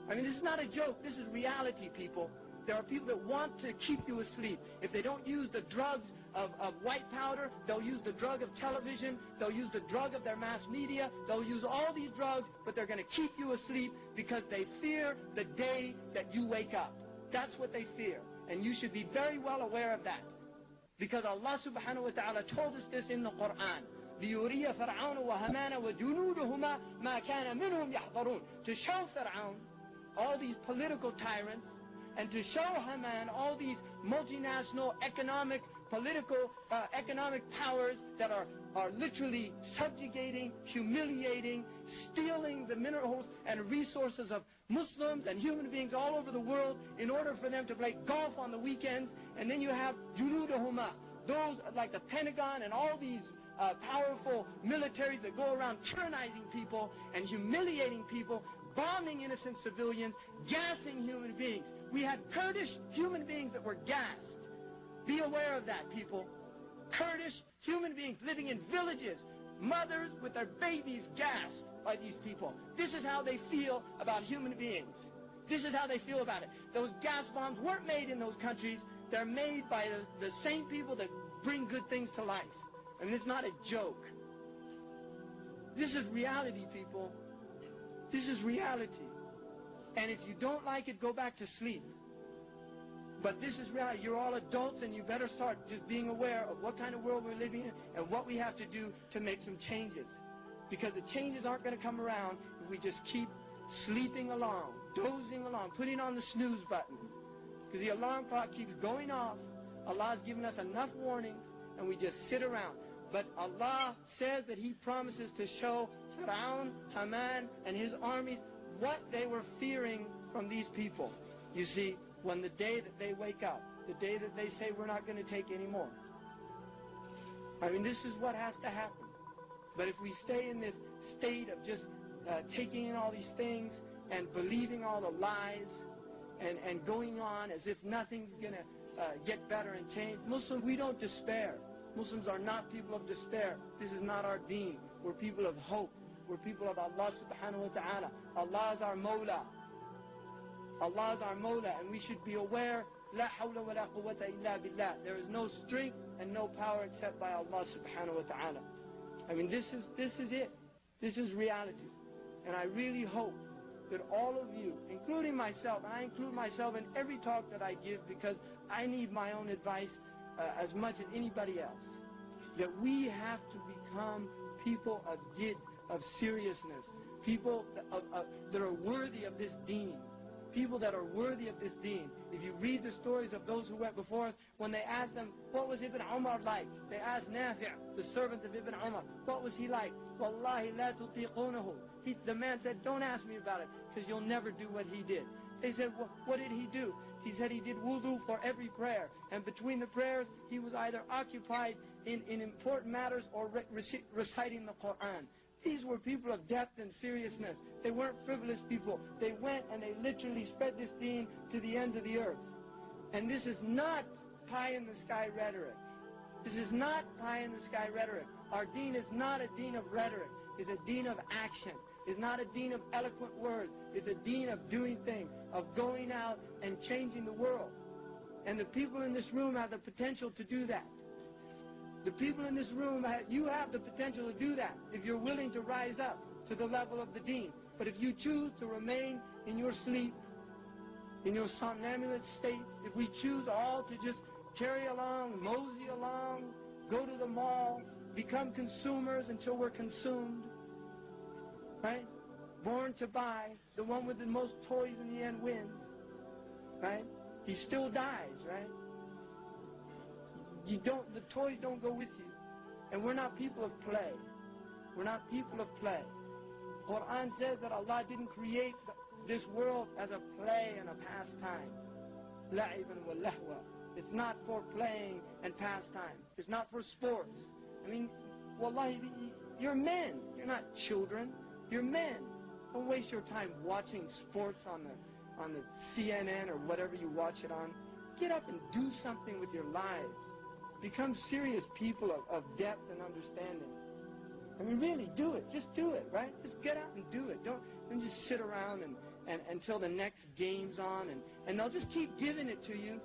I mean, this is not a joke. This is reality, people. There are people that want to keep you asleep. If they don't use the drugs of white powder, they'll use the drug of television, they'll use the drug of their mass media, they'll use all these drugs, but they're going to keep you asleep because they fear the day that you wake up. That's what they fear. And you should be very well aware of that. Because Allah subhanahu wa ta'ala told us this in the Quran. لِيُرِيَ فَرْعَوْنُ وَهَمَانَ وَجُنُودُهُمَا مَا كَانَ مِنْهُمْ يَحْضَرُونَ. To show Fir'aun, all these political tyrants, and to show Haman all these multinational economic, political, economic powers that are literally subjugating, humiliating, stealing the minerals and resources of Muslims and human beings all over the world in order for them to play golf on the weekends. And then you have Junudahuma, those like the Pentagon and all these powerful militaries that go around tyrannizing people and humiliating people, bombing innocent civilians, gassing human beings. We had Kurdish human beings that were gassed. Be aware of that, people. Kurdish human beings living in villages, mothers with their babies gassed by these people. This is how they feel about human beings. This is how they feel about it. Those gas bombs weren't made in those countries. They're made by the same people that bring good things to life. I mean, it's not a joke. This is reality, people. This is reality. And if you don't like it, go back to sleep. But this is reality. You're all adults and you better start just being aware of what kind of world we're living in and what we have to do to make some changes. Because the changes aren't going to come around if we just keep sleeping along, dozing along, putting on the snooze button. Because the alarm clock keeps going off. Allah has given us enough warnings and we just sit around. But Allah says that He promises to show Fir'aun, Haman, and his armies what they were fearing from these people. You see, when the day that they wake up, the day that they say we're not going to take any more. I mean, this is what has to happen. But if we stay in this state of just taking in all these things and believing all the lies and going on as if nothing's going to get better and change, Muslims, we don't despair. Muslims are not people of despair. This is not our deen. We're people of hope. We're people of Allah subhanahu wa ta'ala. Allah is our Mawla. Allah is our Mawla, and we should be aware, La hawla wa la quwwata illa billah. There is no strength and no power except by Allah subhanahu wa ta'ala. I mean, this is it. This is reality. And I really hope that all of you, including myself, and I include myself in every talk that I give because I need my own advice as much as anybody else, that we have to become people of jid, of seriousness, people that are worthy of this deen, people that are worthy of this deen. If you read the stories of those who went before us, when they asked them, what was Ibn Umar like? They asked Nafi', the servant of Ibn Umar, what was he like? Wallahi la tutiqunahu. The man said, don't ask me about it, because you'll never do what he did. They said, well, what did he do? He said he did wudu for every prayer. And between the prayers, he was either occupied in important matters or reciting the Quran. These were people of depth and seriousness. They weren't frivolous people. They went and they literally spread this deen to the ends of the earth. And this is not pie-in-the-sky rhetoric. This is not pie-in-the-sky rhetoric. Our deen is not a deen of rhetoric. It's a deen of action. It's not a deen of eloquent words. It's a deen of doing things, of going out and changing the world. And the people in this room have the potential to do that. The people in this room, you have the potential to do that if you're willing to rise up to the level of the deen. But if you choose to remain in your sleep, in your somnambulent states, if we choose all to just carry along, mosey along, go to the mall, become consumers until we're consumed, right? Born to buy, the one with the most toys in the end wins, right? He still dies, right? The toys don't go with you. And we're not people of play. We're not people of play. Quran says that Allah didn't create this world as a play and a pastime. La'iban wa lahwa. It's not for playing and pastime. It's not for sports. I mean, wallahi, you're men. You're not children. You're men. Don't waste your time watching sports on the CNN or whatever you watch it on. Get up and do something with your lives. Become serious people of depth and understanding. I mean, really, do it. Just do it, right? Just get out and do it. Don't just just sit around and until the next game's on, and they'll just keep giving it to you.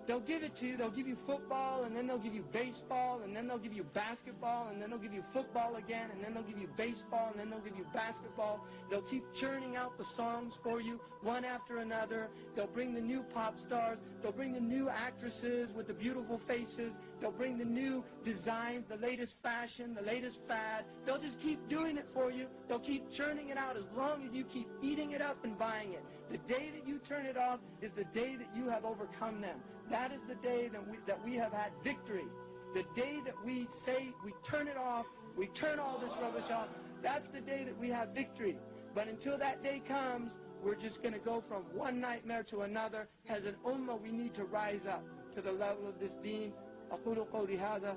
They'll give it to you. They'll give you football, and then they'll give you baseball, and then they'll give you basketball, and then they'll give you football again, and then they'll give you baseball, and then they'll give you basketball. They'll keep churning out the songs for you, one after another. They'll bring the new pop stars. They'll bring the new actresses with the beautiful faces. They'll bring the new designs, the latest fashion, the latest fad. They'll just keep doing it for you. They'll keep churning it out as long as you keep eating it up and buying it. The day that you turn it off is the day that you have overcome them. That is the day that we have had victory. The day that we say we turn it off, we turn all this rubbish off, that's the day that we have victory. But until that day comes, we're just going to go from one nightmare to another. As an ummah, we need to rise up to the level of this deen. أقول قولي هذا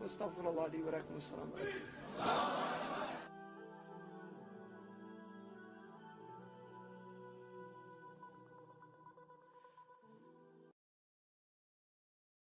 واستغفر الله لي ولكم. السلام عليكم.